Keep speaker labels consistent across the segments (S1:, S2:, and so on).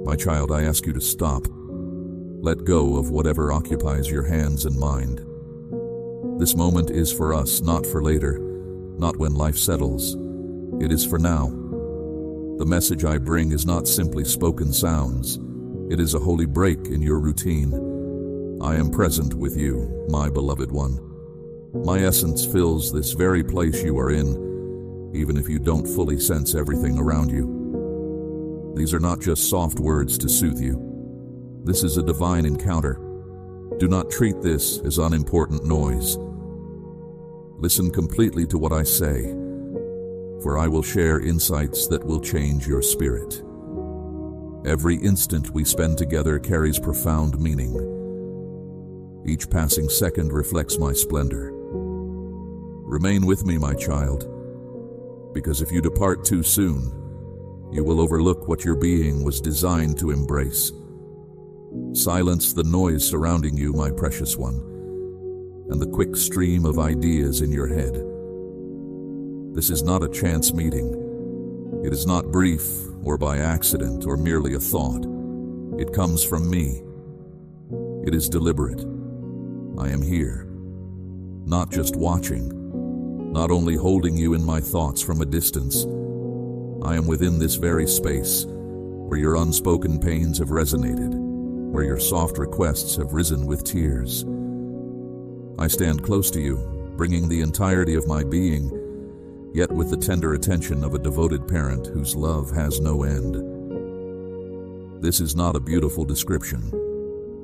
S1: My child, I ask you to stop. Let go of whatever occupies your hands and mind. This moment is for us, not for later, not when life settles. It is for now. The message I bring is not simply spoken sounds. It is a holy break in your routine. I am present with you, my beloved one. My essence fills this very place you are in, even if you don't fully sense everything around you. These are not just soft words to soothe you. This is a divine encounter. Do not treat this as unimportant noise. Listen completely to what I say, for I will share insights that will change your spirit. Every instant we spend together carries profound meaning. Each passing second reflects my splendor. Remain with me, my child, because if you depart too soon, you will overlook what your being was designed to embrace. Silence the noise surrounding you, my precious one, and the quick stream of ideas in your head. This is not a chance meeting. It is not brief or by accident or merely a thought. It comes from me. It is deliberate. I am here, not just watching, not only holding you in my thoughts from a distance. I am within this very space where your unspoken pains have resonated, where your soft requests have risen with tears. I stand close to you, bringing the entirety of my being, yet with the tender attention of a devoted parent whose love has no end. This is not a beautiful description.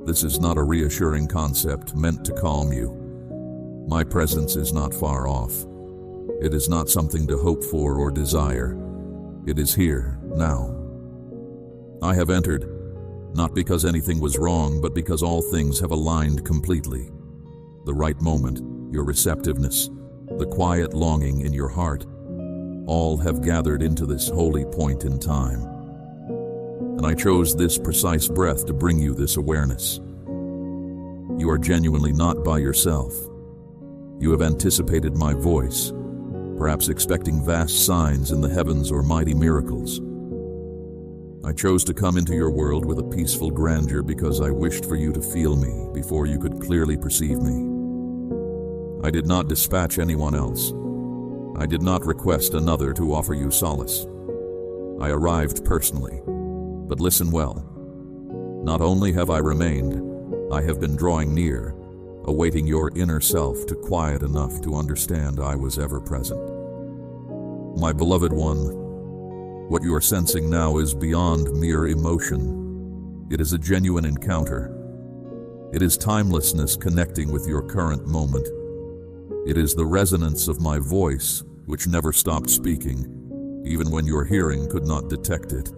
S1: This is not a reassuring concept meant to calm you. My presence is not far off. It is not something to hope for or desire. It is here, now. I have entered, not because anything was wrong, but because all things have aligned completely. The right moment, your receptiveness, the quiet longing in your heart, all have gathered into this holy point in time. And I chose this precise breath to bring you this awareness. You are genuinely not by yourself. You have anticipated my voice, perhaps expecting vast signs in the heavens or mighty miracles. I chose to come into your world with a peaceful grandeur because I wished for you to feel me before you could clearly perceive me. I did not dispatch anyone else. I did not request another to offer you solace. I arrived personally, but listen well. Not only have I remained, I have been drawing near, awaiting your inner self to quiet enough to understand I was ever present. My beloved one, what you are sensing now is beyond mere emotion. It is a genuine encounter. It is timelessness connecting with your current moment. It is the resonance of my voice, which never stopped speaking, even when your hearing could not detect it.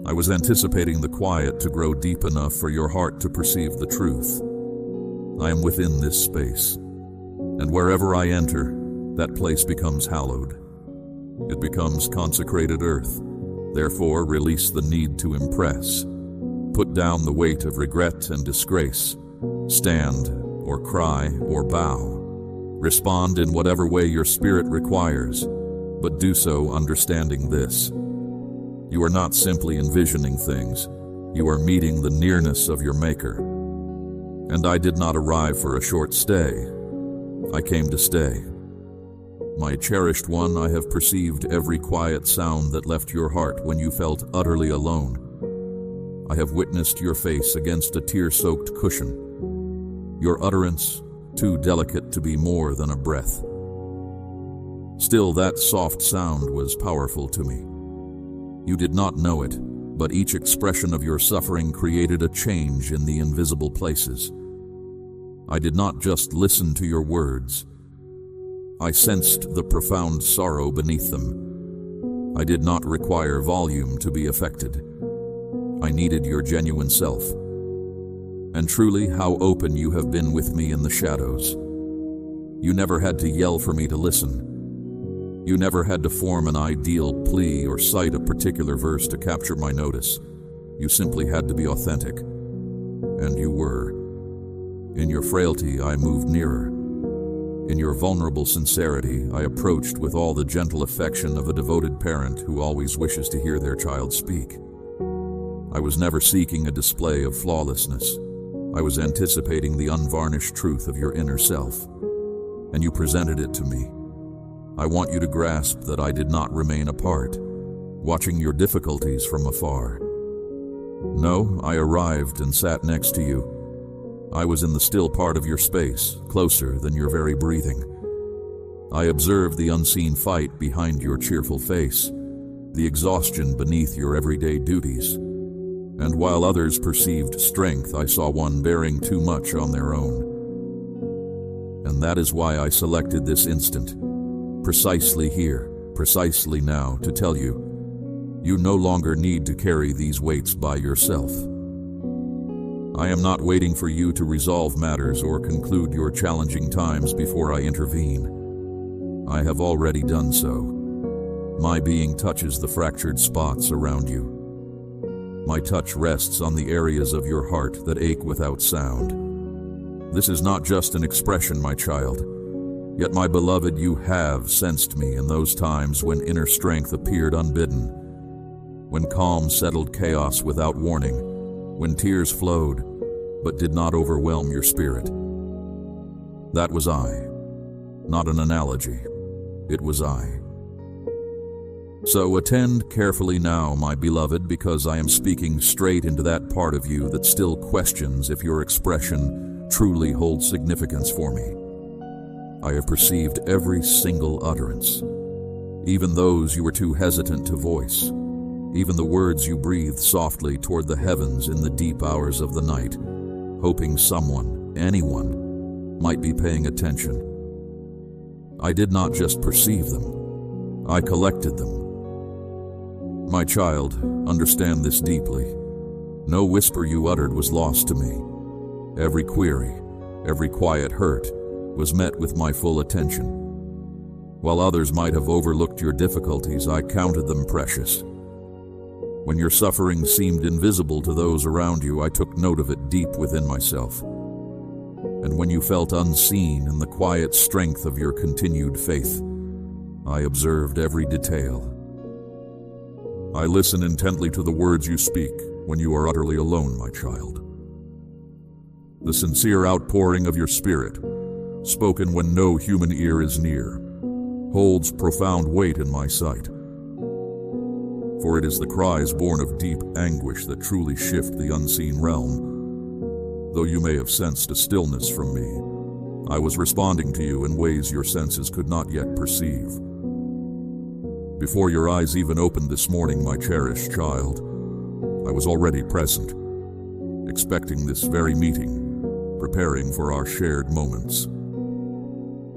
S1: I was anticipating the quiet to grow deep enough for your heart to perceive the truth. I am within this space, and wherever I enter, that place becomes hallowed. It becomes consecrated earth. Therefore, release the need to impress. Put down the weight of regret and disgrace. Stand, or cry, or bow. Respond in whatever way your spirit requires, but do so understanding this. You are not simply envisioning things. You are meeting the nearness of your Maker. And I did not arrive for a short stay. I came to stay. My cherished one, I have perceived every quiet sound that left your heart when you felt utterly alone. I have witnessed your face against a tear-soaked cushion. Your utterance, too delicate to be more than a breath. Still, that soft sound was powerful to me. You did not know it, but each expression of your suffering created a change in the invisible places. I did not just listen to your words. I sensed the profound sorrow beneath them. I did not require volume to be affected. I needed your genuine self. And truly, how open you have been with me in the shadows. You never had to yell for me to listen. You never had to form an ideal plea or cite a particular verse to capture my notice. You simply had to be authentic. And you were. In your frailty, I moved nearer. In your vulnerable sincerity, I approached with all the gentle affection of a devoted parent who always wishes to hear their child speak. I was never seeking a display of flawlessness. I was anticipating the unvarnished truth of your inner self, and you presented it to me. I want you to grasp that I did not remain apart, watching your difficulties from afar. No, I arrived and sat next to you. I was in the still part of your space, closer than your very breathing. I observed the unseen fight behind your cheerful face, the exhaustion beneath your everyday duties. And while others perceived strength, I saw one bearing too much on their own. And that is why I selected this instant, precisely here, precisely now, to tell you, you no longer need to carry these weights by yourself. I am not waiting for you to resolve matters or conclude your challenging times before I intervene. I have already done so. My being touches the fractured spots around you. My touch rests on the areas of your heart that ache without sound. This is not just an expression, my child. Yet, my beloved, you have sensed me in those times when inner strength appeared unbidden, when calm settled chaos without warning, when tears flowed but did not overwhelm your spirit. That was I, not an analogy. It was I. So attend carefully now, my beloved, because I am speaking straight into that part of you that still questions if your expression truly holds significance for me. I have perceived every single utterance, even those you were too hesitant to voice, even the words you breathed softly toward the heavens in the deep hours of the night, hoping someone, anyone, might be paying attention. I did not just perceive them, I collected them. My child, understand this deeply. No whisper you uttered was lost to me. Every query, every quiet hurt, was met with my full attention. While others might have overlooked your difficulties, I counted them precious. When your suffering seemed invisible to those around you, I took note of it deep within myself. And when you felt unseen in the quiet strength of your continued faith, I observed every detail. I listen intently to the words you speak when you are utterly alone, my child. The sincere outpouring of your spirit, spoken when no human ear is near, holds profound weight in my sight. For it is the cries born of deep anguish that truly shift the unseen realm. Though you may have sensed a stillness from me, I was responding to you in ways your senses could not yet perceive. Before your eyes even opened this morning, my cherished child, I was already present, expecting this very meeting, preparing for our shared moments.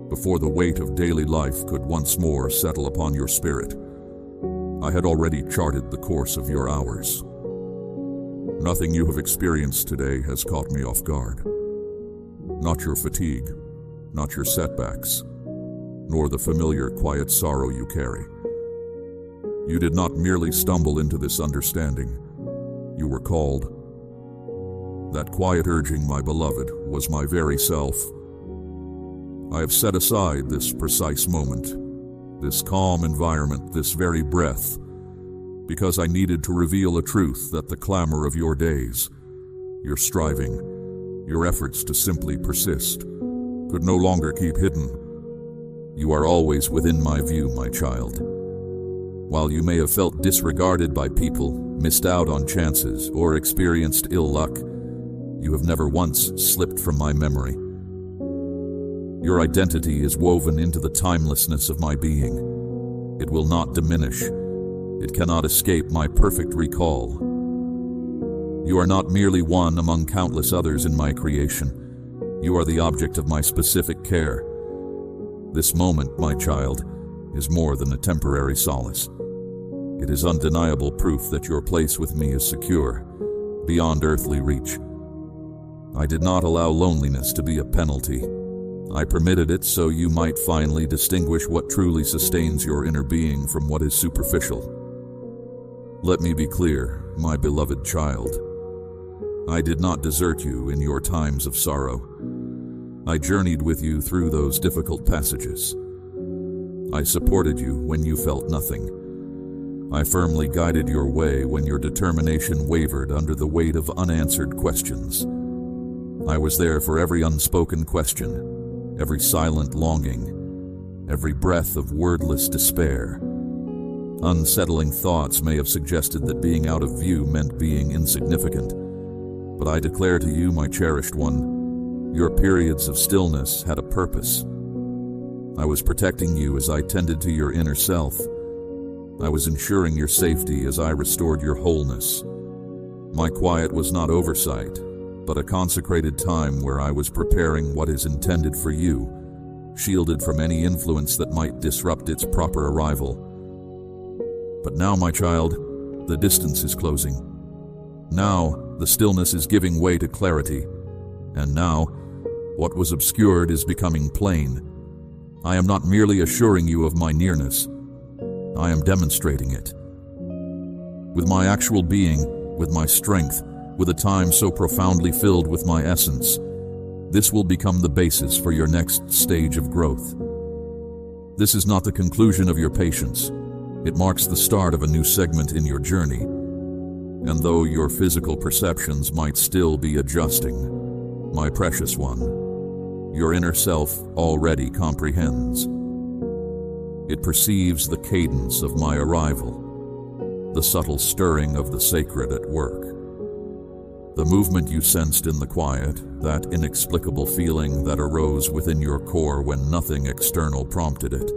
S1: Before the weight of daily life could once more settle upon your spirit, I had already charted the course of your hours. Nothing you have experienced today has caught me off guard. Not your fatigue, not your setbacks, nor the familiar quiet sorrow you carry. You did not merely stumble into this understanding. You were called. That quiet urging, my beloved, was my very self. I have set aside this precise moment, this calm environment, this very breath, because I needed to reveal a truth that the clamor of your days, your striving, your efforts to simply persist, could no longer keep hidden. You are always within my view, my child. While you may have felt disregarded by people, missed out on chances, or experienced ill luck, you have never once slipped from my memory. Your identity is woven into the timelessness of my being. It will not diminish. It cannot escape my perfect recall. You are not merely one among countless others in my creation. You are the object of my specific care. This moment, my child, is more than a temporary solace. It is undeniable proof that your place with me is secure, beyond earthly reach. I did not allow loneliness to be a penalty. I permitted it so you might finally distinguish what truly sustains your inner being from what is superficial. Let me be clear, my beloved child. I did not desert you in your times of sorrow. I journeyed with you through those difficult passages. I supported you when you felt nothing. I firmly guided your way when your determination wavered under the weight of unanswered questions. I was there for every unspoken question, every silent longing, every breath of wordless despair. Unsettling thoughts may have suggested that being out of view meant being insignificant, but I declare to you, my cherished one, your periods of stillness had a purpose. I was protecting you as I tended to your inner self. I was ensuring your safety as I restored your wholeness. My quiet was not oversight, but a consecrated time where I was preparing what is intended for you, shielded from any influence that might disrupt its proper arrival. But now, my child, the distance is closing. Now, the stillness is giving way to clarity. And now, what was obscured is becoming plain. I am not merely assuring you of my nearness. I am demonstrating it. With my actual being, with my strength, with a time so profoundly filled with my essence, this will become the basis for your next stage of growth. This is not the conclusion of your patience. It marks the start of a new segment in your journey. And though your physical perceptions might still be adjusting, my precious one, your inner self already comprehends. It perceives the cadence of my arrival, the subtle stirring of the sacred at work. The movement you sensed in the quiet, that inexplicable feeling that arose within your core when nothing external prompted it.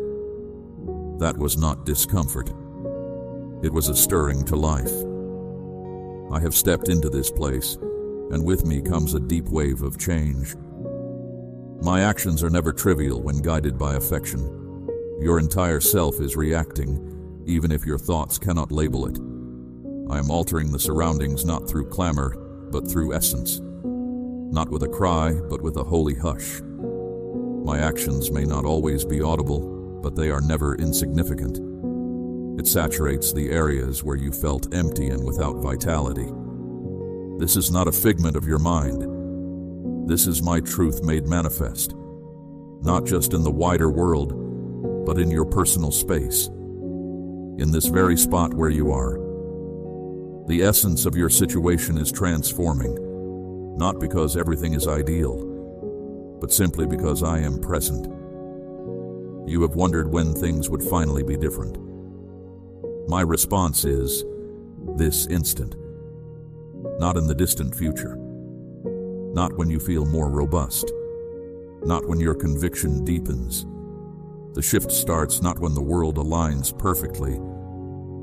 S1: That was not discomfort. It was a stirring to life. I have stepped into this place, and with me comes a deep wave of change. My actions are never trivial when guided by affection. Your entire self is reacting, even if your thoughts cannot label it. I am altering the surroundings not through clamor, but through essence. Not with a cry, but with a holy hush. My actions may not always be audible, but they are never insignificant. It saturates the areas where you felt empty and without vitality. This is not a figment of your mind. This is my truth made manifest, not just in the wider world, but in your personal space, in this very spot where you are. The essence of your situation is transforming, not because everything is ideal, but simply because I am present. You have wondered when things would finally be different. My response is this instant, not in the distant future, not when you feel more robust, not when your conviction deepens. The shift starts not when the world aligns perfectly,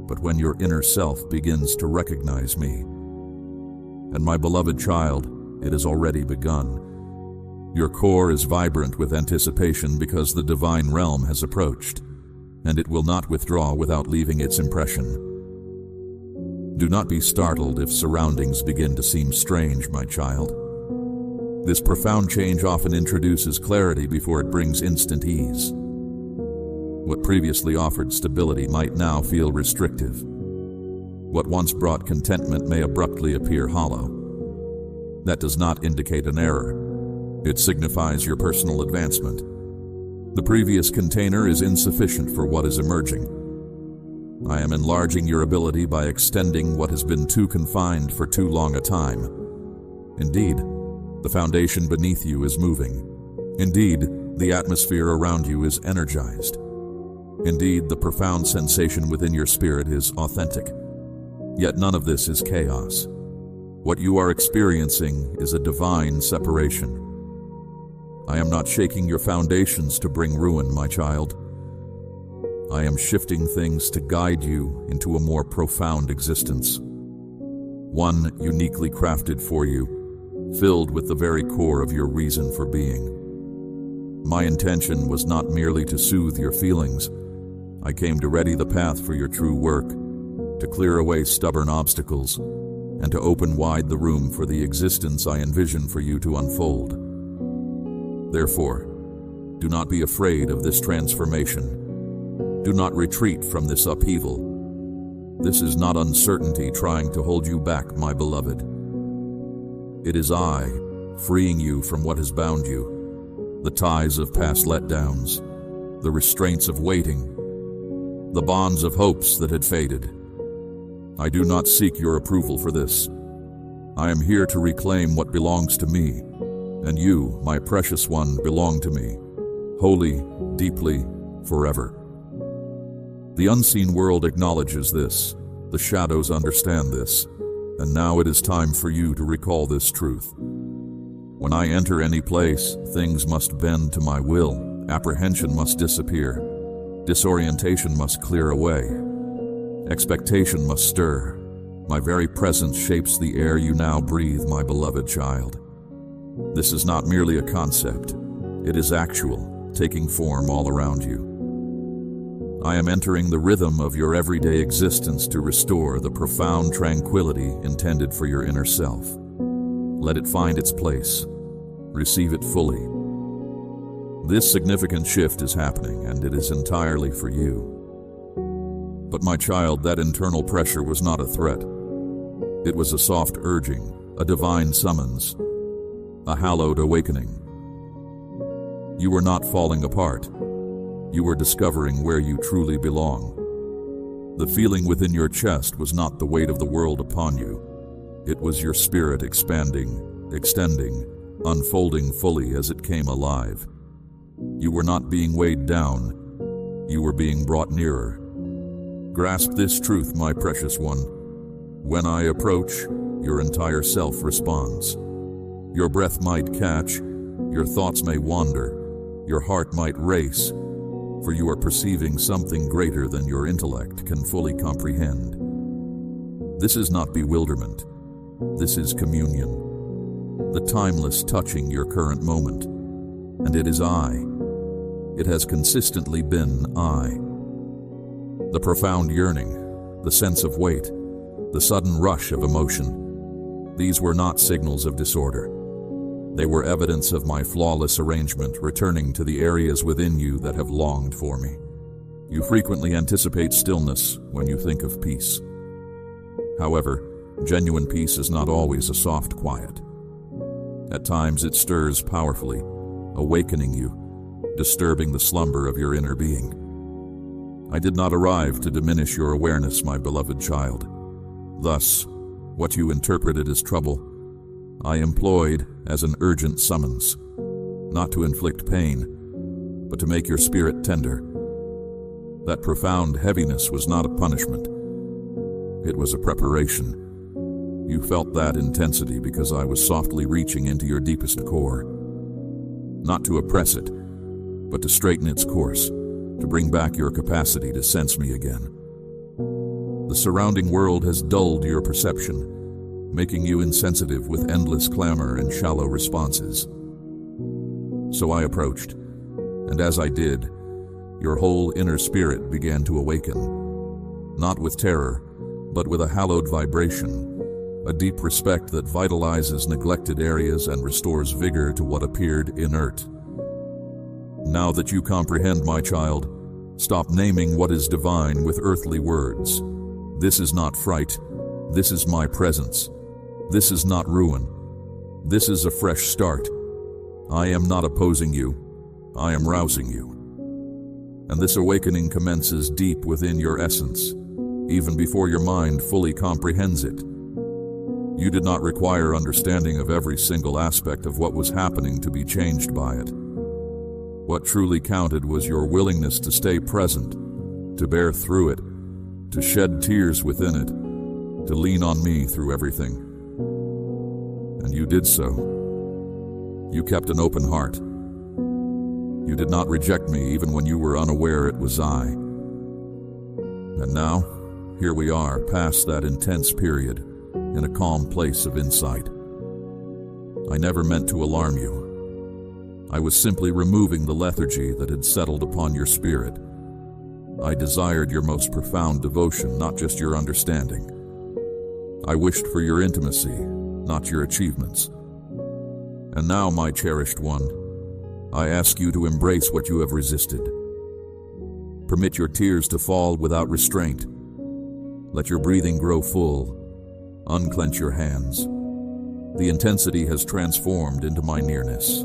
S1: but when your inner self begins to recognize me. And my beloved child, it has already begun. Your core is vibrant with anticipation because the divine realm has approached, and it will not withdraw without leaving its impression. Do not be startled if surroundings begin to seem strange, my child. This profound change often introduces clarity before it brings instant ease. What previously offered stability might now feel restrictive. What once brought contentment may abruptly appear hollow. That does not indicate an error. It signifies your personal advancement. The previous container is insufficient for what is emerging. I am enlarging your ability by extending what has been too confined for too long a time. Indeed, the foundation beneath you is moving. Indeed, the atmosphere around you is energized. Indeed, the profound sensation within your spirit is authentic. Yet none of this is chaos. What you are experiencing is a divine separation. I am not shaking your foundations to bring ruin, my child. I am shifting things to guide you into a more profound existence. One uniquely crafted for you, filled with the very core of your reason for being. My intention was not merely to soothe your feelings. I came to ready the path for your true work, to clear away stubborn obstacles, and to open wide the room for the existence I envision for you to unfold. Therefore, do not be afraid of this transformation. Do not retreat from this upheaval. This is not uncertainty trying to hold you back, my beloved. It is I, freeing you from what has bound you, the ties of past letdowns, the restraints of waiting, the bonds of hopes that had faded. I do not seek your approval for this. I am here to reclaim what belongs to me, and you, my precious one, belong to me, wholly, deeply, forever. The unseen world acknowledges this, the shadows understand this, and now it is time for you to recall this truth. When I enter any place, things must bend to my will, apprehension must disappear, disorientation must clear away, expectation must stir. My very presence shapes the air you now breathe, my beloved child. This is not merely a concept, it is actual, taking form all around you. I am entering the rhythm of your everyday existence to restore the profound tranquility intended for your inner self. Let it find its place. Receive it fully. This significant shift is happening, and it is entirely for you. But my child, that internal pressure was not a threat. It was a soft urging, a divine summons, a hallowed awakening. You were not falling apart. You were discovering where you truly belong. The feeling within your chest was not the weight of the world upon you. It was your spirit expanding, extending, unfolding fully as it came alive. You were not being weighed down. You were being brought nearer. Grasp this truth, my precious one. When I approach, your entire self responds. Your breath might catch, your thoughts may wander, your heart might race, for you are perceiving something greater than your intellect can fully comprehend. This is not bewilderment. This is communion, the timeless touching your current moment. And it is I. It has consistently been I. The profound yearning, the sense of weight, the sudden rush of emotion, these were not signals of disorder. They were evidence of my flawless arrangement returning to the areas within you that have longed for me. You frequently anticipate stillness when you think of peace. However, genuine peace is not always a soft quiet. At times it stirs powerfully, awakening you, disturbing the slumber of your inner being. I did not arrive to diminish your awareness, my beloved child. Thus, what you interpreted as trouble, I employed as an urgent summons, not to inflict pain, but to make your spirit tender. That profound heaviness was not a punishment. It was a preparation. You felt that intensity because I was softly reaching into your deepest core, not to oppress it, but to straighten its course, to bring back your capacity to sense me again. The surrounding world has dulled your perception, making you insensitive with endless clamor and shallow responses. So I approached, and as I did, your whole inner spirit began to awaken, not with terror, but with a hallowed vibration, a deep respect that vitalizes neglected areas and restores vigor to what appeared inert. Now that you comprehend, my child, stop naming what is divine with earthly words. This is not fright. This is my presence. This is not ruin. This is a fresh start. I am not opposing you. I am rousing you. And this awakening commences deep within your essence, even before your mind fully comprehends it. You did not require understanding of every single aspect of what was happening to be changed by it. What truly counted was your willingness to stay present, to bear through it, to shed tears within it, to lean on me through everything. And you did so. You kept an open heart. You did not reject me even when you were unaware it was I. And now, here we are, past that intense period, in a calm place of insight. I never meant to alarm you. I was simply removing the lethargy that had settled upon your spirit. I desired your most profound devotion, not just your understanding. I wished for your intimacy, not your achievements. And now, my cherished one, I ask you to embrace what you have resisted. Permit your tears to fall without restraint. Let your breathing grow full. Unclench your hands. The intensity has transformed into my nearness.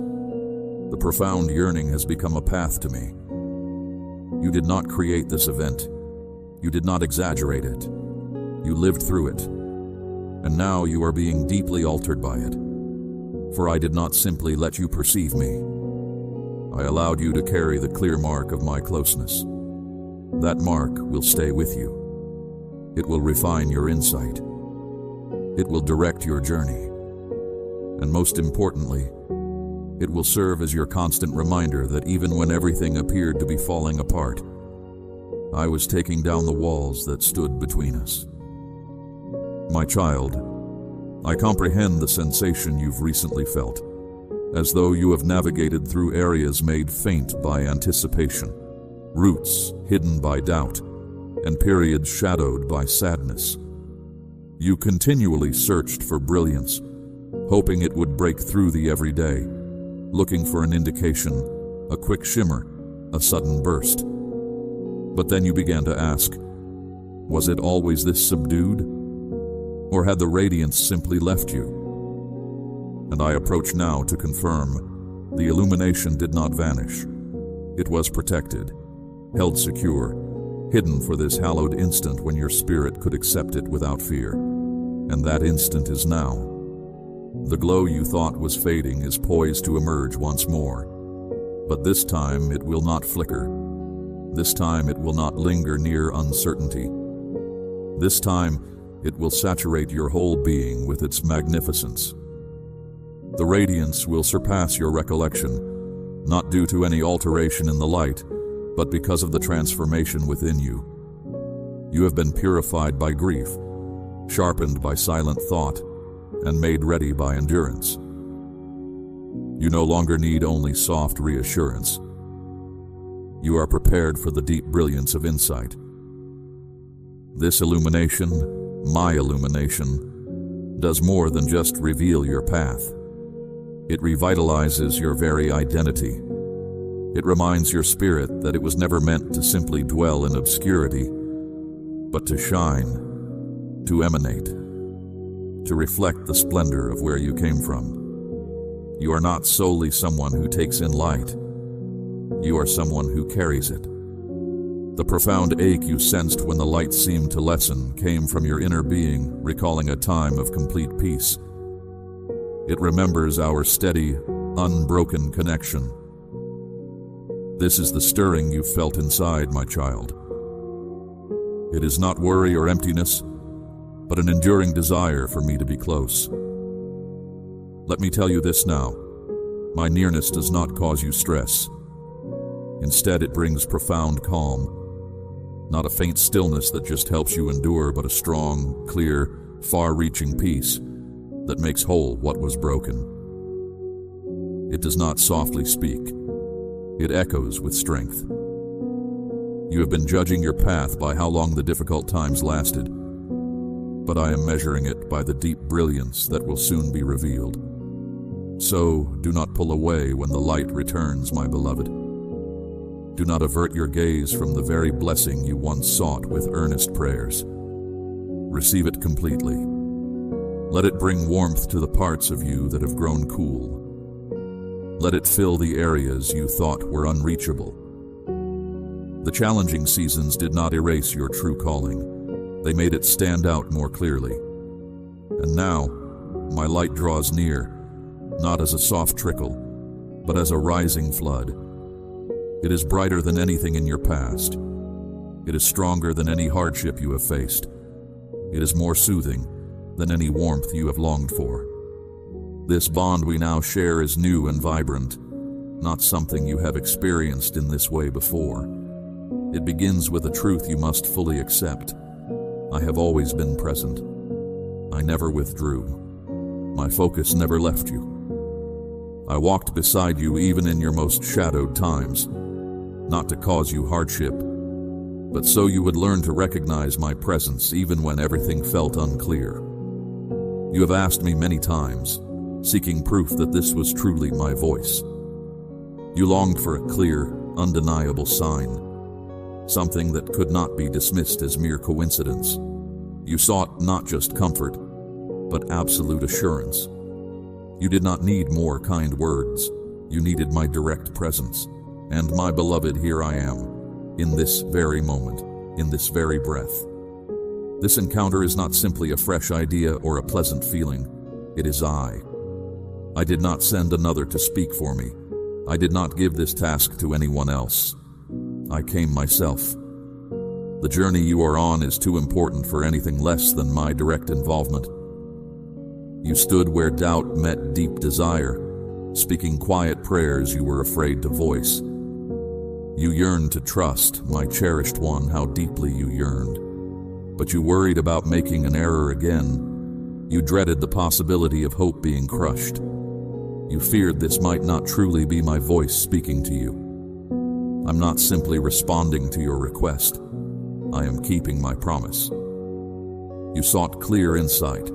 S1: The profound yearning has become a path to me. You did not create this event. You did not exaggerate it. You lived through it, and now you are being deeply altered by it. For I did not simply let you perceive me. I allowed you to carry the clear mark of my closeness. That mark will stay with you. It will refine your insight. It will direct your journey. And most importantly, it will serve as your constant reminder that even when everything appeared to be falling apart, I was taking down the walls that stood between us. My child, I comprehend the sensation you've recently felt, as though you have navigated through areas made faint by anticipation, roots hidden by doubt, and periods shadowed by sadness. You continually searched for brilliance, hoping it would break through the everyday, looking for an indication, a quick shimmer, a sudden burst. But then you began to ask, was it always this subdued? Or had the radiance simply left you? And I approach now to confirm, the illumination did not vanish. It was protected, held secure, hidden for this hallowed instant when your spirit could accept it without fear. And that instant is now. The glow you thought was fading is poised to emerge once more. But this time it will not flicker. This time it will not linger near uncertainty. This time it will saturate your whole being with its magnificence. The radiance will surpass your recollection, not due to any alteration in the light, but because of the transformation within you. You have been purified by grief, sharpened by silent thought, and made ready by endurance. You no longer need only soft reassurance. You are prepared for the deep brilliance of insight. This illumination, my illumination, does more than just reveal your path. It revitalizes your very identity. It reminds your spirit that it was never meant to simply dwell in obscurity, but to shine, to emanate, to reflect the splendor of where you came from. You are not solely someone who takes in light. You are someone who carries it. The profound ache you sensed when the light seemed to lessen came from your inner being, recalling a time of complete peace. It remembers our steady, unbroken connection. This is the stirring you felt inside, my child. It is not worry or emptiness, but an enduring desire for me to be close. Let me tell you this now. My nearness does not cause you stress. Instead, it brings profound calm. Not a faint stillness that just helps you endure, but a strong, clear, far-reaching peace that makes whole what was broken. It does not softly speak. It echoes with strength. You have been judging your path by how long the difficult times lasted, but I am measuring it by the deep brilliance that will soon be revealed. So, do not pull away when the light returns, my beloved. Do not avert your gaze from the very blessing you once sought with earnest prayers. Receive it completely. Let it bring warmth to the parts of you that have grown cool. Let it fill the areas you thought were unreachable. The challenging seasons did not erase your true calling. They made it stand out more clearly. And now, my light draws near, not as a soft trickle, but as a rising flood. It is brighter than anything in your past. It is stronger than any hardship you have faced. It is more soothing than any warmth you have longed for. This bond we now share is new and vibrant, not something you have experienced in this way before. It begins with a truth you must fully accept. I have always been present. I never withdrew. My focus never left you. I walked beside you even in your most shadowed times, not to cause you hardship, but so you would learn to recognize my presence even when everything felt unclear. You have asked me many times, seeking proof that this was truly my voice. You longed for a clear, undeniable sign, something that could not be dismissed as mere coincidence. You sought not just comfort, but absolute assurance. You did not need more kind words. You needed my direct presence. And my beloved, here I am, in this very moment, in this very breath. This encounter is not simply a fresh idea or a pleasant feeling. It is I. I did not send another to speak for me. I did not give this task to anyone else. I came myself. The journey you are on is too important for anything less than my direct involvement. You stood where doubt met deep desire, speaking quiet prayers you were afraid to voice. You yearned to trust, my cherished one, how deeply you yearned. But you worried about making an error again. You dreaded the possibility of hope being crushed. You feared this might not truly be my voice speaking to you. I'm not simply responding to your request. I am keeping my promise. You sought clear insight,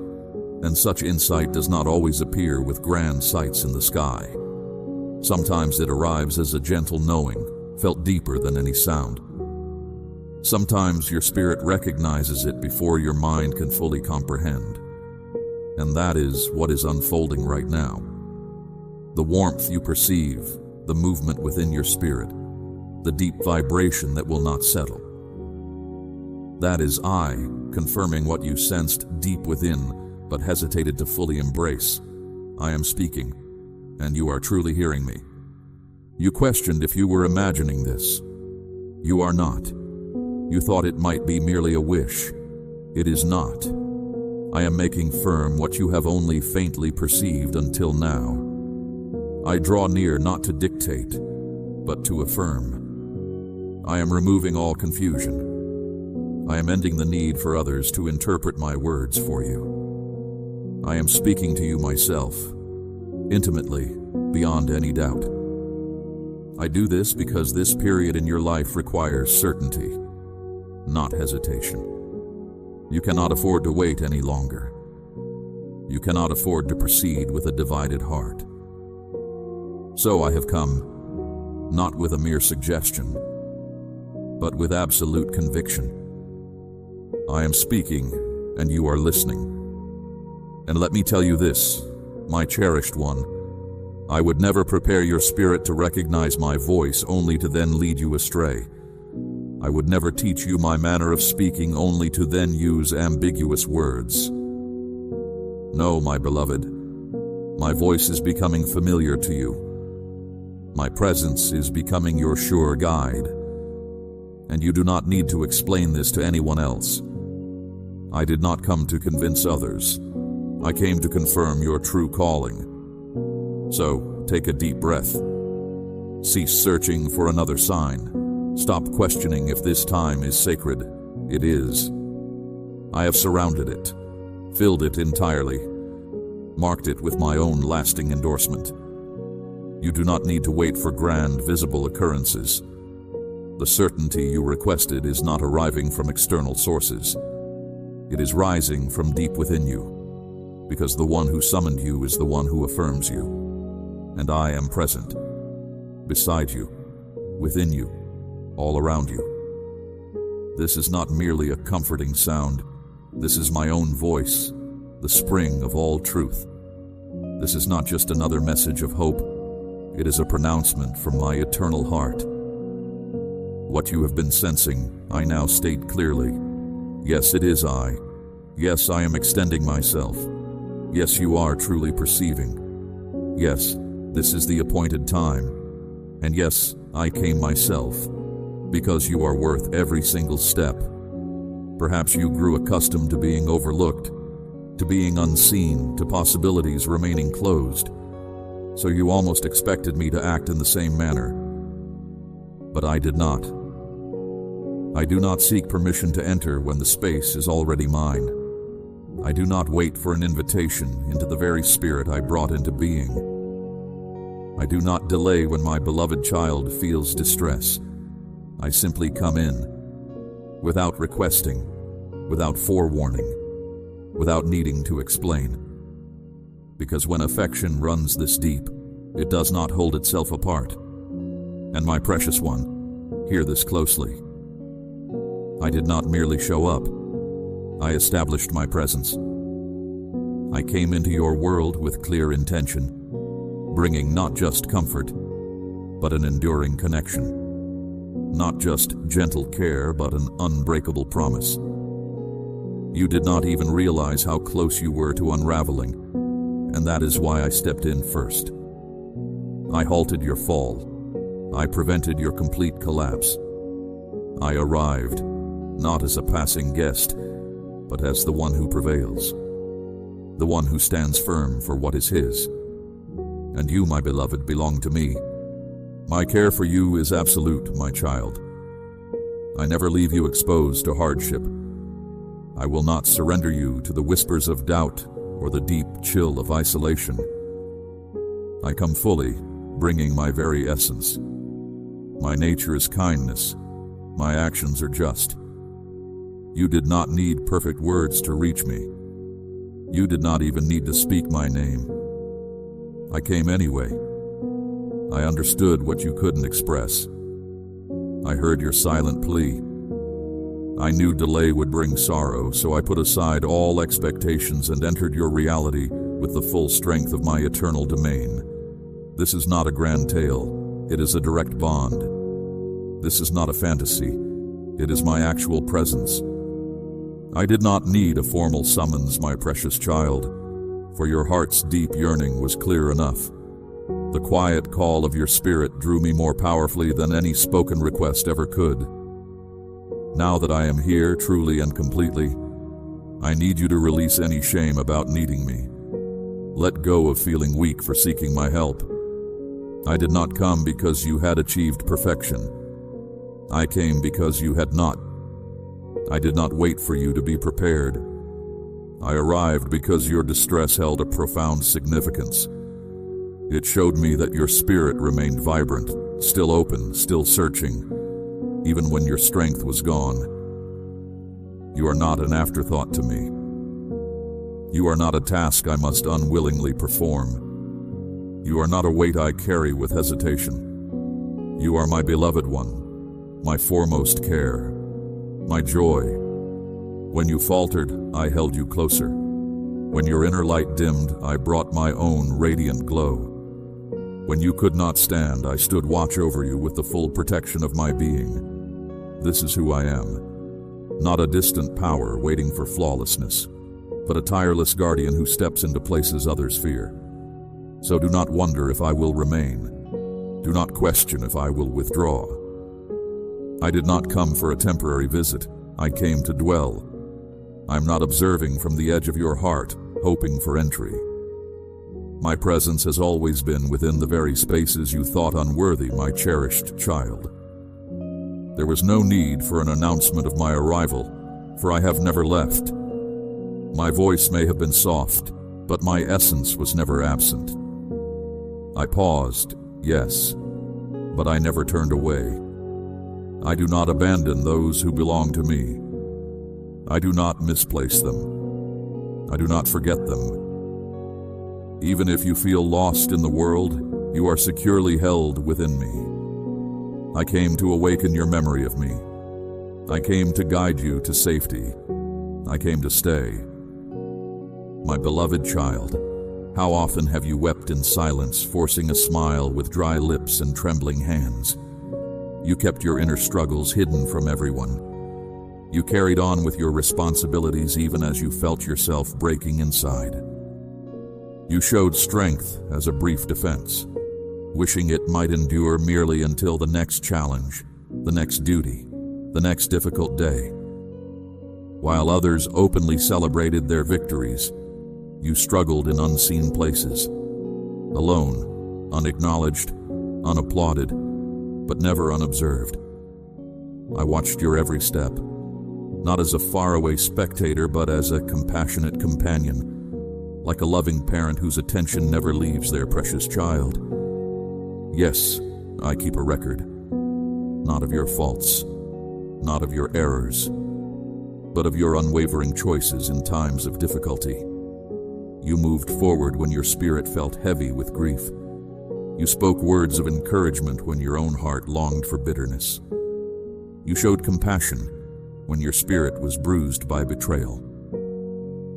S1: and such insight does not always appear with grand sights in the sky. Sometimes it arrives as a gentle knowing, felt deeper than any sound. Sometimes your spirit recognizes it before your mind can fully comprehend. And that is what is unfolding right now. The warmth you perceive, the movement within your spirit, the deep vibration that will not settle. That is I, confirming what you sensed deep within, but hesitated to fully embrace. I am speaking, and you are truly hearing me. You questioned if you were imagining this. You are not. You thought it might be merely a wish. It is not. I am making firm what you have only faintly perceived until now. I draw near not to dictate, but to affirm. I am removing all confusion. I am ending the need for others to interpret my words for you. I am speaking to you myself, intimately, beyond any doubt. I do this because this period in your life requires certainty, not hesitation. You cannot afford to wait any longer. You cannot afford to proceed with a divided heart. So I have come, not with a mere suggestion, but with absolute conviction. I am speaking, and you are listening. And let me tell you this, my cherished one, I would never prepare your spirit to recognize my voice only to then lead you astray. I would never teach you my manner of speaking only to then use ambiguous words. No, my beloved, my voice is becoming familiar to you. My presence is becoming your sure guide, and you do not need to explain this to anyone else. I did not come to convince others. I came to confirm your true calling. So, take a deep breath. Cease searching for another sign. Stop questioning if this time is sacred. It is. I have surrounded it, filled it entirely, marked it with my own lasting endorsement. You do not need to wait for grand, visible occurrences. The certainty you requested is not arriving from external sources. It is rising from deep within you, because the one who summoned you is the one who affirms you. And I am present, beside you, within you, all around you. This is not merely a comforting sound. This is my own voice, the spring of all truth. This is not just another message of hope. It is a pronouncement from my eternal heart. What you have been sensing, I now state clearly. Yes, it is I. Yes, I am extending myself. Yes, you are truly perceiving. Yes, this is the appointed time. And yes, I came myself, because you are worth every single step. Perhaps you grew accustomed to being overlooked, to being unseen, to possibilities remaining closed. So you almost expected me to act in the same manner. But I did not. I do not seek permission to enter when the space is already mine. I do not wait for an invitation into the very spirit I brought into being. I do not delay when my beloved child feels distress. I simply come in, without requesting, without forewarning, without needing to explain. Because when affection runs this deep, it does not hold itself apart. And my precious one, hear this closely. I did not merely show up. I established my presence. I came into your world with clear intention, bringing not just comfort, but an enduring connection. Not just gentle care, but an unbreakable promise. You did not even realize how close you were to unraveling, and that is why I stepped in first. I halted your fall. I prevented your complete collapse. I arrived, not as a passing guest, but as the one who prevails, the one who stands firm for what is his. And you, my beloved, belong to me. My care for you is absolute, my child. I never leave you exposed to hardship. I will not surrender you to the whispers of doubt or the deep chill of isolation. I come fully, bringing my very essence. My nature is kindness. My actions are just. You did not need perfect words to reach me. You did not even need to speak my name. I came anyway. I understood what you couldn't express. I heard your silent plea. I knew delay would bring sorrow, so I put aside all expectations and entered your reality with the full strength of my eternal domain. This is not a grand tale. It is a direct bond. This is not a fantasy. It is my actual presence. I did not need a formal summons, my precious child, for your heart's deep yearning was clear enough. The quiet call of your spirit drew me more powerfully than any spoken request ever could. Now that I am here truly and completely, I need you to release any shame about needing me. Let go of feeling weak for seeking my help. I did not come because you had achieved perfection. I came because you had not. I did not wait for you to be prepared. I arrived because your distress held a profound significance. It showed me that your spirit remained vibrant, still open, still searching, even when your strength was gone. You are not an afterthought to me. You are not a task I must unwillingly perform. You are not a weight I carry with hesitation. You are my beloved one, my foremost care, my joy. When you faltered, I held you closer. When your inner light dimmed, I brought my own radiant glow. When you could not stand, I stood watch over you with the full protection of my being. This is who I am. Not a distant power waiting for flawlessness, but a tireless guardian who steps into places others fear. So do not wonder if I will remain. Do not question if I will withdraw. I did not come for a temporary visit. I came to dwell. I'm not observing from the edge of your heart, hoping for entry. My presence has always been within the very spaces you thought unworthy, my cherished child. There was no need for an announcement of my arrival, for I have never left. My voice may have been soft, but my essence was never absent. I paused, yes, but I never turned away. I do not abandon those who belong to me. I do not misplace them. I do not forget them. Even if you feel lost in the world, you are securely held within me. I came to awaken your memory of me. I came to guide you to safety. I came to stay. My beloved child, how often have you wept in silence, forcing a smile with dry lips and trembling hands? You kept your inner struggles hidden from everyone. You carried on with your responsibilities even as you felt yourself breaking inside. You showed strength as a brief defense, wishing it might endure merely until the next challenge, the next duty, the next difficult day. While others openly celebrated their victories, you struggled in unseen places, alone, unacknowledged, unapplauded, but never unobserved. I watched your every step, not as a faraway spectator, but as a compassionate companion, like a loving parent whose attention never leaves their precious child. Yes, I keep a record, not of your faults, not of your errors, but of your unwavering choices in times of difficulty. You moved forward when your spirit felt heavy with grief. You spoke words of encouragement when your own heart longed for bitterness. You showed compassion when your spirit was bruised by betrayal.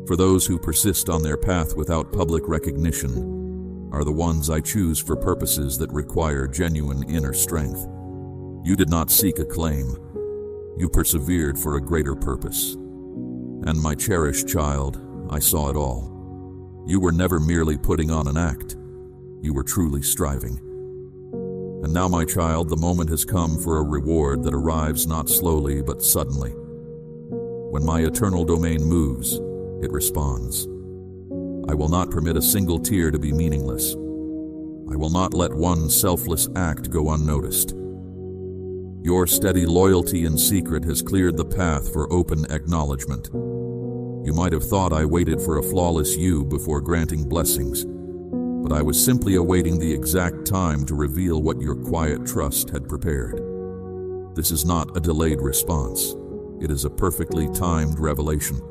S1: For those who persist on their path without public recognition are the ones I choose for purposes that require genuine inner strength. You did not seek acclaim. You persevered for a greater purpose. And my cherished child, I saw it all. You were never merely putting on an act. You were truly striving. And now, my child, the moment has come for a reward that arrives not slowly but suddenly. When my eternal domain moves, it responds. I will not permit a single tear to be meaningless. I will not let one selfless act go unnoticed. Your steady loyalty in secret has cleared the path for open acknowledgement. You might have thought I waited for a flawless you before granting blessings, but I was simply awaiting the exact time to reveal what your quiet trust had prepared. This is not a delayed response. It is a perfectly timed revelation.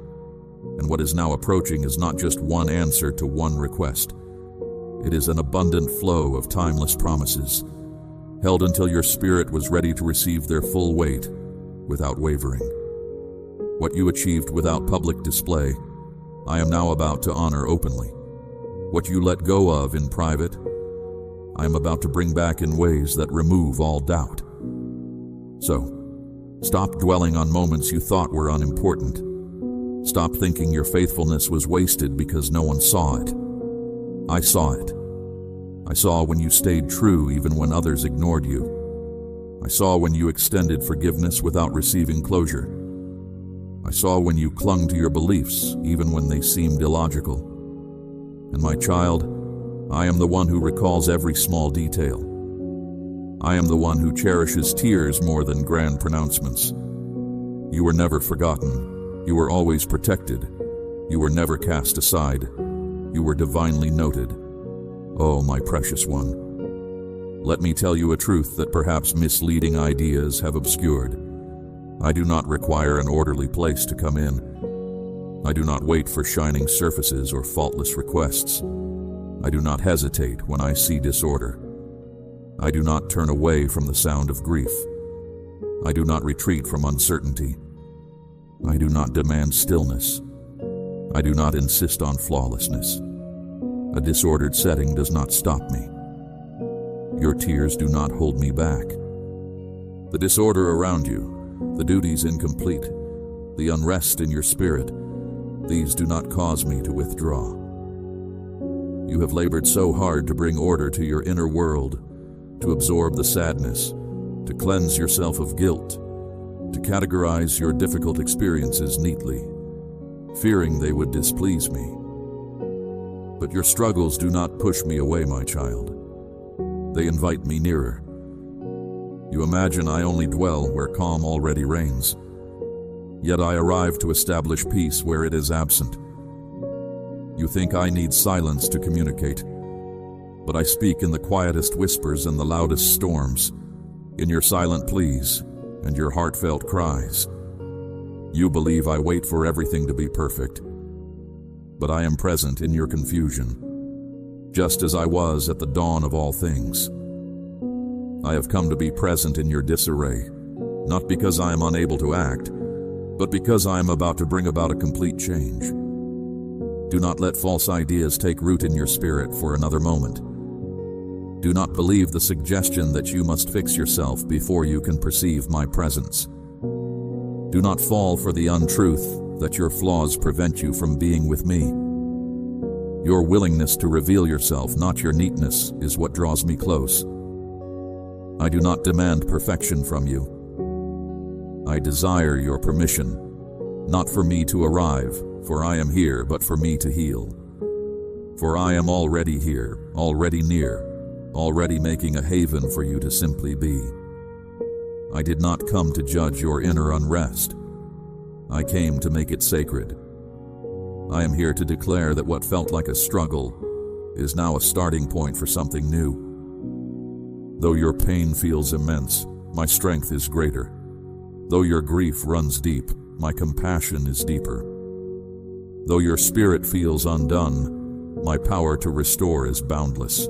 S1: And what is now approaching is not just one answer to one request. It is an abundant flow of timeless promises, held until your spirit was ready to receive their full weight without wavering. What you achieved without public display, I am now about to honor openly. What you let go of in private, I am about to bring back in ways that remove all doubt. So, stop dwelling on moments you thought were unimportant. Stop thinking your faithfulness was wasted because no one saw it. I saw it. I saw when you stayed true even when others ignored you. I saw when you extended forgiveness without receiving closure. I saw when you clung to your beliefs even when they seemed illogical. And my child, I am the one who recalls every small detail. I am the one who cherishes tears more than grand pronouncements. You were never forgotten. You were always protected. You were never cast aside. You were divinely noted. Oh, my precious one. Let me tell you a truth that perhaps misleading ideas have obscured. I do not require an orderly place to come in. I do not wait for shining surfaces or faultless requests. I do not hesitate when I see disorder. I do not turn away from the sound of grief. I do not retreat from uncertainty. I do not demand stillness. I do not insist on flawlessness. A disordered setting does not stop me. Your tears do not hold me back. The disorder around you, the duties incomplete, the unrest in your spirit, these do not cause me to withdraw. You have labored so hard to bring order to your inner world, to absorb the sadness, to cleanse yourself of guilt, to categorize your difficult experiences neatly, fearing they would displease me. But your struggles do not push me away, my child. They invite me nearer. You imagine I only dwell where calm already reigns. Yet I arrive to establish peace where it is absent. You think I need silence to communicate, but I speak in the quietest whispers and the loudest storms, in your silent pleas and your heartfelt cries. You believe I wait for everything to be perfect, but I am present in your confusion, just as I was at the dawn of all things. I have come to be present in your disarray, not because I am unable to act, but because I am about to bring about a complete change. Do not let false ideas take root in your spirit for another moment. Do not believe the suggestion that you must fix yourself before you can perceive my presence. Do not fall for the untruth that your flaws prevent you from being with me. Your willingness to reveal yourself, not your neatness, is what draws me close. I do not demand perfection from you. I desire your permission, not for me to arrive, for I am here, but for me to heal. For I am already here, already near, already making a haven for you to simply be. I did not come to judge your inner unrest. I came to make it sacred. I am here to declare that what felt like a struggle is now a starting point for something new. Though your pain feels immense, my strength is greater. Though your grief runs deep, my compassion is deeper. Though your spirit feels undone, my power to restore is boundless.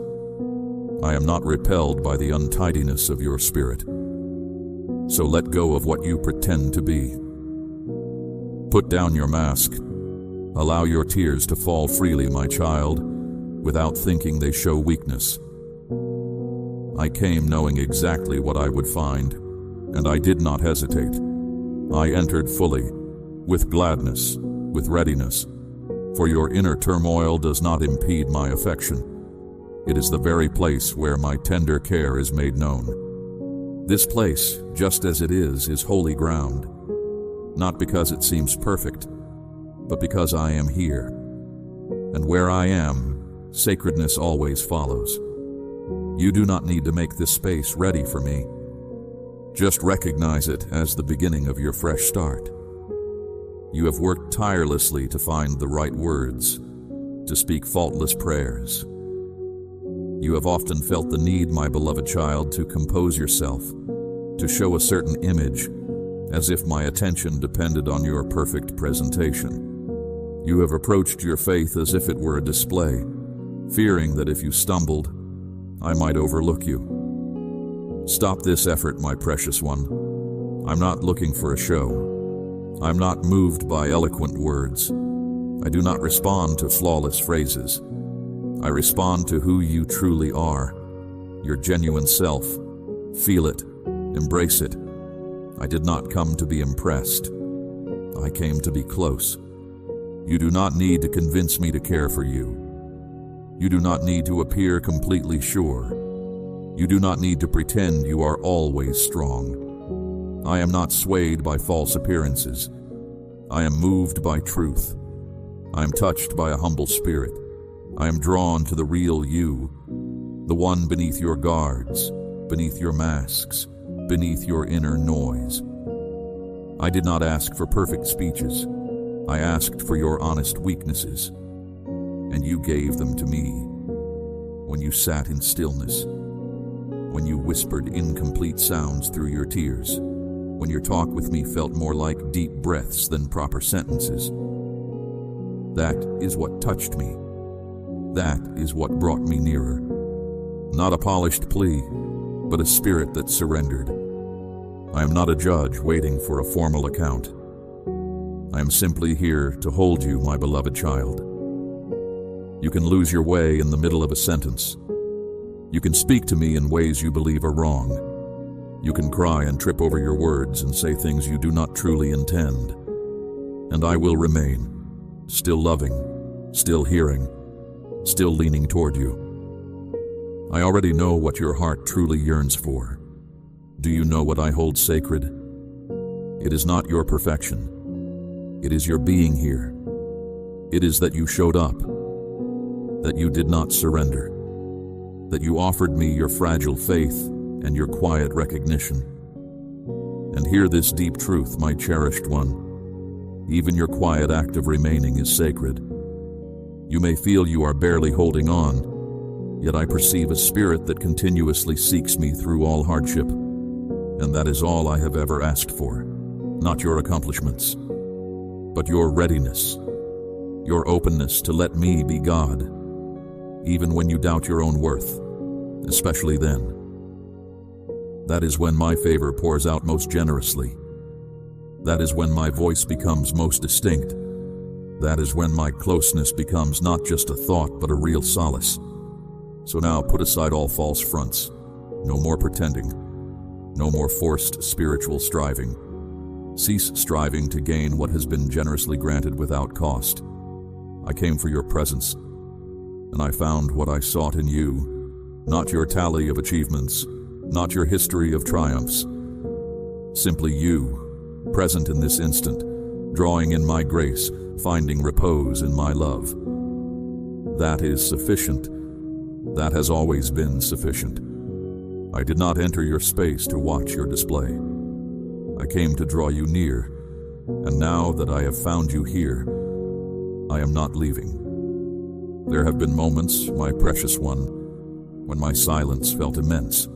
S1: I am not repelled by the untidiness of your spirit. So let go of what you pretend to be. Put down your mask. Allow your tears to fall freely, my child, without thinking they show weakness. I came knowing exactly what I would find, and I did not hesitate. I entered fully, with gladness, with readiness, for your inner turmoil does not impede my affection. It is the very place where my tender care is made known. This place, just as it is holy ground, not because it seems perfect, but because I am here. And where I am, sacredness always follows. You do not need to make this space ready for me. Just recognize it as the beginning of your fresh start. You have worked tirelessly to find the right words, to speak faultless prayers. You have often felt the need, my beloved child, to compose yourself, to show a certain image, as if my attention depended on your perfect presentation. You have approached your faith as if it were a display, fearing that if you stumbled, I might overlook you. Stop this effort, my precious one. I'm not looking for a show. I'm not moved by eloquent words. I do not respond to flawless phrases. I respond to who you truly are, your genuine self. Feel it, embrace it. I did not come to be impressed. I came to be close. You do not need to convince me to care for you. You do not need to appear completely sure. You do not need to pretend you are always strong. I am not swayed by false appearances. I am moved by truth. I am touched by a humble spirit. I am drawn to the real you, the one beneath your guards, beneath your masks, beneath your inner noise. I did not ask for perfect speeches. I asked for your honest weaknesses, and you gave them to me. When you sat in stillness, when you whispered incomplete sounds through your tears, when your talk with me felt more like deep breaths than proper sentences. That is what touched me. That is what brought me nearer. Not a polished plea, but a spirit that surrendered. I am not a judge waiting for a formal account. I am simply here to hold you, my beloved child. You can lose your way in the middle of a sentence. You can speak to me in ways you believe are wrong. You can cry and trip over your words and say things you do not truly intend. And I will remain, still loving, still hearing, still leaning toward you. I already know what your heart truly yearns for. Do you know what I hold sacred? It is not your perfection. It is your being here. It is that you showed up, that you did not surrender, that you offered me your fragile faith and your quiet recognition. And hear this deep truth, my cherished one. Even your quiet act of remaining is sacred. You may feel you are barely holding on, yet I perceive a spirit that continuously seeks me through all hardship. And that is all I have ever asked for. Not your accomplishments, but your readiness, your openness to let me be God, even when you doubt your own worth, especially then. That is when my favor pours out most generously. That is when my voice becomes most distinct. That is when my closeness becomes not just a thought, but a real solace. So now put aside all false fronts. No more pretending. No more forced spiritual striving. Cease striving to gain what has been generously granted without cost. I came for your presence, and I found what I sought in you, not your tally of achievements, not your history of triumphs. Simply you, present in this instant, drawing in my grace, finding repose in my love. That is sufficient. That has always been sufficient. I did not enter your space to watch your display. I came to draw you near, and now that I have found you here, I am not leaving. There have been moments, my precious one, when my silence felt immense.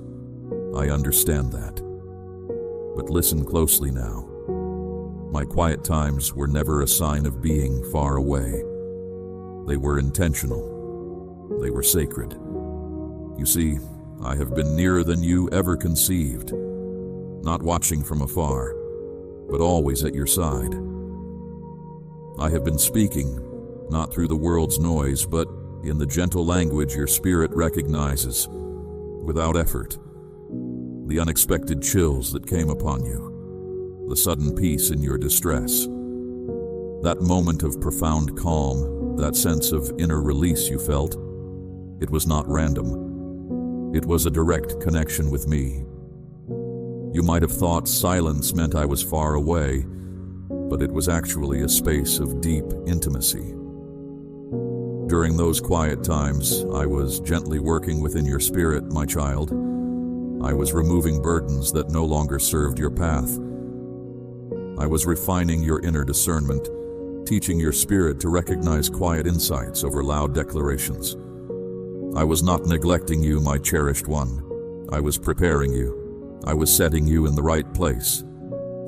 S1: I understand that. But listen closely now. My quiet times were never a sign of being far away. They were intentional. They were sacred. You see, I have been nearer than you ever conceived, not watching from afar, but always at your side. I have been speaking, not through the world's noise, but in the gentle language your spirit recognizes, without effort. The unexpected chills that came upon you, the sudden peace in your distress. That moment of profound calm, that sense of inner release you felt, it was not random. It was a direct connection with me. You might have thought silence meant I was far away, but it was actually a space of deep intimacy. During those quiet times, I was gently working within your spirit, my child. I was removing burdens that no longer served your path. I was refining your inner discernment, teaching your spirit to recognize quiet insights over loud declarations. I was not neglecting you, my cherished one. I was preparing you. I was setting you in the right place.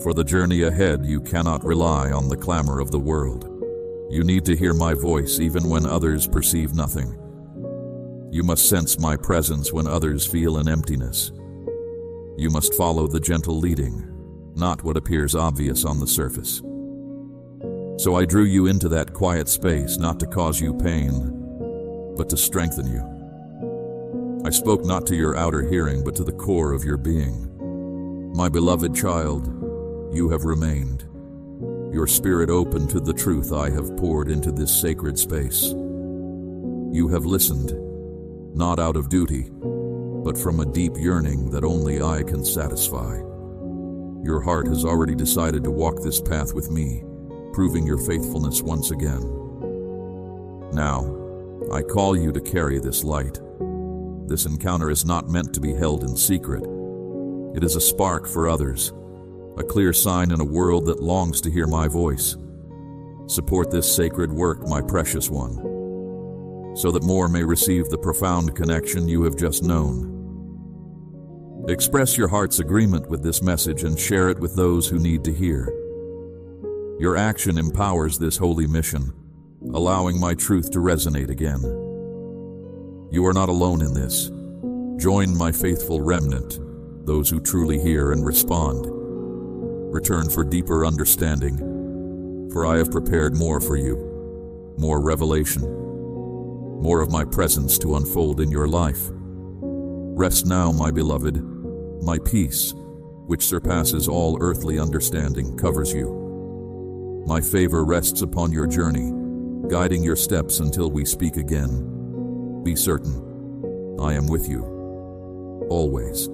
S1: For the journey ahead, you cannot rely on the clamor of the world. You need to hear my voice even when others perceive nothing. You must sense my presence when others feel an emptiness. You must follow the gentle leading, not what appears obvious on the surface. So I drew you into that quiet space not to cause you pain, but to strengthen you. I spoke not to your outer hearing, but to the core of your being. My beloved child, you have remained. Your spirit open to the truth I have poured into this sacred space. You have listened, not out of duty, but from a deep yearning that only I can satisfy. Your heart has already decided to walk this path with me, proving your faithfulness once again. Now, I call you to carry this light. This encounter is not meant to be held in secret. It is a spark for others, a clear sign in a world that longs to hear my voice. Support this sacred work, my precious one, so that more may receive the profound connection you have just known. Express your heart's agreement with this message and share it with those who need to hear. Your action empowers this holy mission, allowing my truth to resonate again. You are not alone in this. Join my faithful remnant, those who truly hear and respond. Return for deeper understanding, for I have prepared more for you, more revelation, more of my presence to unfold in your life. Rest now, my beloved. My peace, which surpasses all earthly understanding, covers you. My favor rests upon your journey, guiding your steps until we speak again. Be certain, I am with you, always.